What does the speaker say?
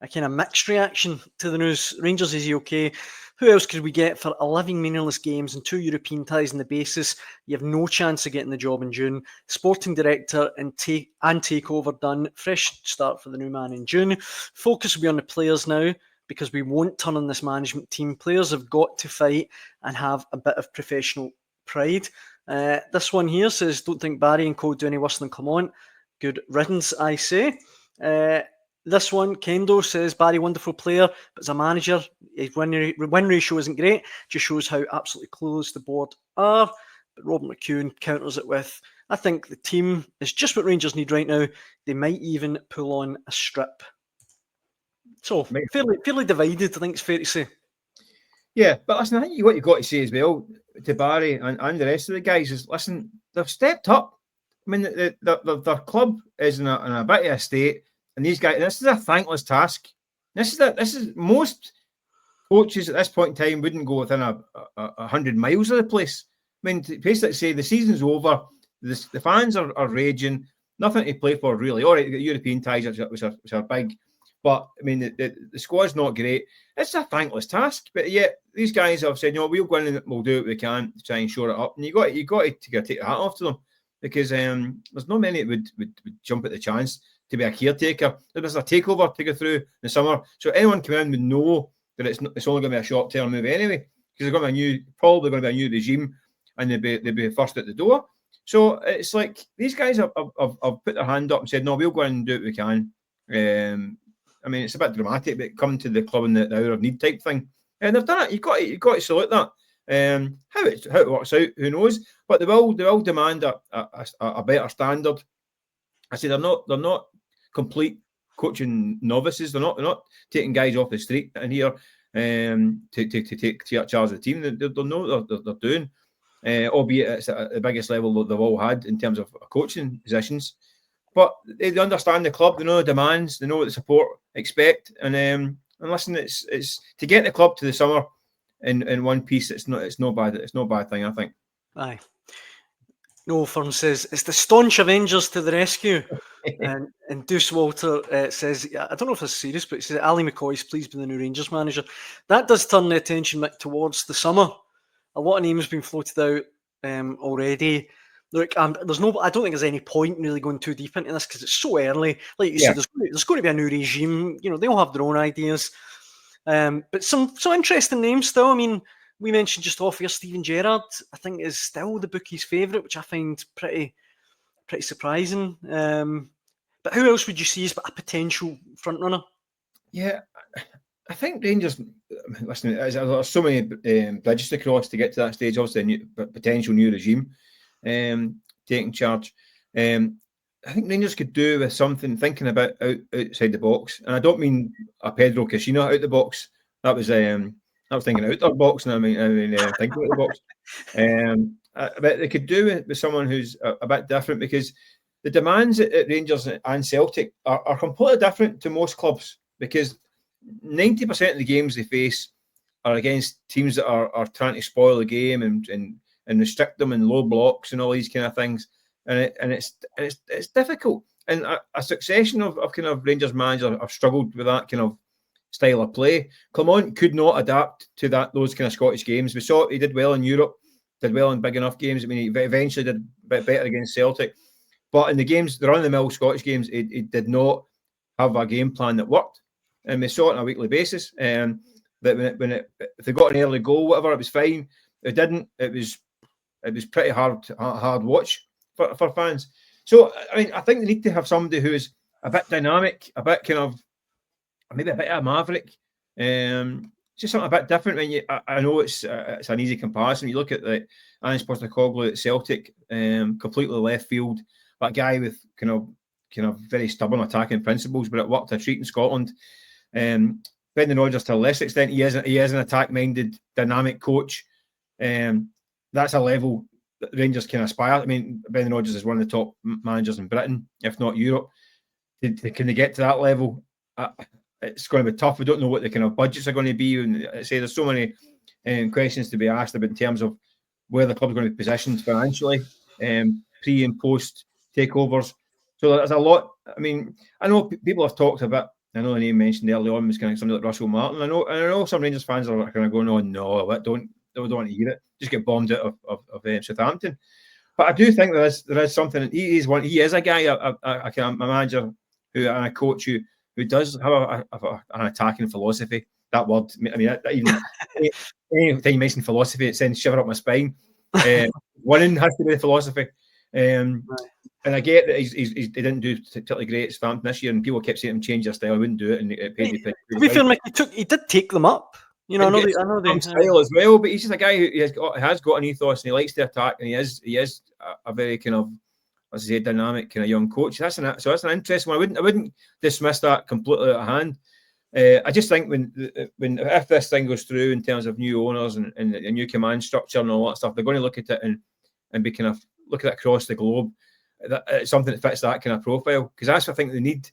a kind of mixed reaction to the news. Rangers is okay. Who else could we get for 11 meaningless games and 2 European ties on the basis you have no chance of getting the job in June? Sporting director and takeover done. Fresh start for the new man in June. Focus will be on the players now, because we won't turn on this management team. Players have got to fight and have a bit of professional pride. This one here says, don't think Barry and co do any worse than Clement. Good riddance, I say. This one, Kendo, says Barry, wonderful player, but as a manager, his win ratio isn't great. Just shows how absolutely close the board are. But Robert McEwen counters it with, I think the team is just what Rangers need right now. They might even pull on a strip. So, fairly divided, I think it's fair to say. Yeah, but listen, I think what you've got to say as well to Barry and the rest of the guys is, listen, they've stepped up. I mean, their club is in a bit of a state. And these guys, this is a thankless task. This is most coaches at this point in time wouldn't go within 100 miles of the place. I mean, basically say the season's over, the fans are raging, nothing to play for really. All right, you've got European ties, which are big, but I mean the squad's not great. It's a thankless task, but yet these guys have said, we'll go in and we'll do what we can to try and shore it up. And you got to take the hat off to them, because there's not many that would jump at the chance to be a caretaker. There's a takeover to go through in the summer, so anyone coming in would know that it's only going to be a short-term move anyway, because they're going to probably going to be a new regime, and they'll be first at the door. So it's like these guys have put their hand up and said, no, we'll go in and do what we can. I mean, it's a bit dramatic, but come to the club in the hour of need type thing, and they've done it. You've got to salute that. How it works out, who knows? But they will demand a better standard. I say they're not complete coaching novices. They're not taking guys off the street in here to take charge of the team. They'll know what they're doing, albeit it's at the biggest level that they've all had in terms of coaching positions. But they understand the club. They know the demands. They know what the support expect. And listen, it's to get the club to the summer in one piece. It's no bad thing, I think. Aye. No Firm says it's the staunch Avengers to the rescue. and Deuce Walter says, I don't know if this is serious, but he says Ali McCoy's pleased with the new Rangers manager. That does turn the attention towards the summer. A lot of names have been floated out already. Look, I don't think there's any point really going too deep into this, because it's so early. Like you said, there's going to be a new regime. They all have their own ideas. But some interesting names still. I mean, we mentioned just off here, Steven Gerrard, I think, is still the bookies' favourite, which I find pretty surprising. But who else would you see as a potential front runner? Yeah, I think Rangers. Listen, there's so many bridges to cross to get to that stage. Obviously, a potential new regime taking charge. I think Rangers could do with something, thinking about outside the box, and I don't mean a Pedro Caixinha out the box. That was I was thinking out the box, and I mean thinking out the box. But they could do with someone who's a bit different, because the demands at Rangers and Celtic are completely different to most clubs, because 90% of the games they face are against teams that are trying to spoil the game and restrict them in low blocks and all these kind of things, and it's difficult. And a succession of kind of Rangers managers have struggled with that kind of style of play. Clement could not adapt to those kind of Scottish games. We saw he did well in Europe, did well in big enough games. I mean, he eventually did a bit better against Celtic, but in the games, the run-of-the-mill Scottish games, he did not have a game plan that worked, and we saw it on a weekly basis. That if they got an early goal, whatever, it was fine. If it didn't, it was pretty hard watch for fans. So I mean, I think they need to have somebody who is a bit dynamic, a bit kind of maybe a bit of a maverick. Just something a bit different. When I know it's an easy comparison. You look at the Ange Postecoglou at Celtic, completely left field, that guy with kind of very stubborn attacking principles, but it worked a treat in Scotland. Brendan Rodgers, to a less extent, he is an attack-minded, dynamic coach. That's a level that Rangers can aspire. I mean, Brendan Rodgers is one of the top managers in Britain, if not Europe. Can they get to that level? It's going to be tough. We don't know what the kind of budgets are going to be. And I say there's so many questions to be asked about in terms of where the club's going to be positioned financially, pre and post takeovers. So there's a lot. I mean, I know people have talked about I know the name mentioned early on was kind of somebody like Russell Martin. I know some Rangers fans are kind of going, "Oh no, they don't want to hear it. Just get bombed out of Southampton." But I do think there is something. He is a guy, a manager and a coach who does have an attacking philosophy. That word, I mean, even anytime you mention philosophy, it sends shiver up my spine. Winning has to be the philosophy. And I get that he didn't do particularly great at Southampton this year, and people kept saying him change their style. I wouldn't do it, and it paid To be fair, Mick, he did take them up. You know, I know the style as well, but he's just a guy who has got an ethos, and he likes to attack, and he is a very kind of, as I say, dynamic kind of young coach. That's an interesting one. I wouldn't dismiss that completely out of hand. I just think if this thing goes through in terms of new owners and a new command structure and all that stuff, they're going to look at it and be kind of look at it across the globe. It's something that fits that kind of profile, because that's what I think they need.